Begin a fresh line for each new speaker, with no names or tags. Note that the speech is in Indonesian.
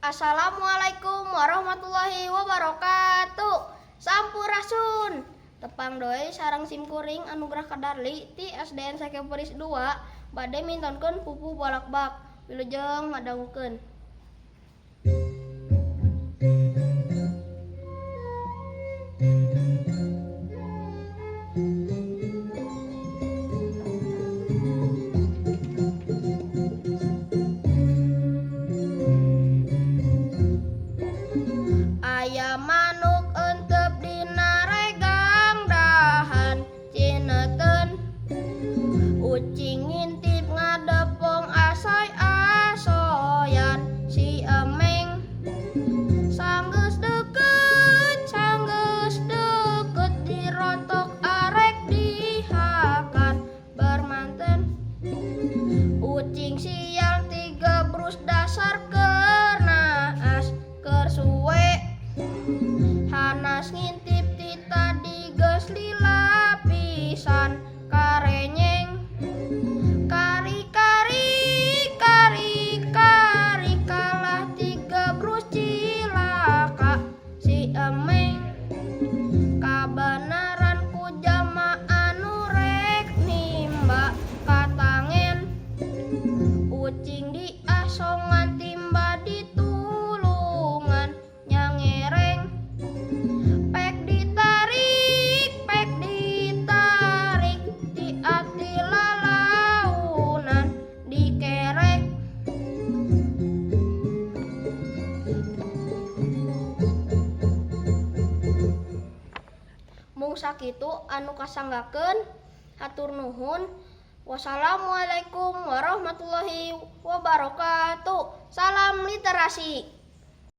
Assalamualaikum warahmatullahi wabarakatuh. Sampurasun. Tepang doi sarang simkuring anugerah kadarli ti SDN Sakeperis 2 bade mintonkeun pupu bolak-bak. Wilujeng madangukeun. Aya manuk euteup dina regang dahan cineteun, ucing ngintip ngadepong asoy-asoyan si emeng. Sanggeus deukeut dirontok arek dihakan bermanten. Ucing sial tiga brus dasar keur naas keur suwe. Hanas ngintip ti tadi geus lila pisan karenyeng. Kari kalah tiga brus cilaka si emeng. Kabeneran ku jalma anu rek nimba katangen. Ucing diasongan timba ditulungan nyangereng. Pek ditarik ti ati lalaunan dikerek. Mung sakitu anu kasanggakeun, hatur nuhun. Wassalamualaikum warahmatullahi wabarakatuh. Salam literasi.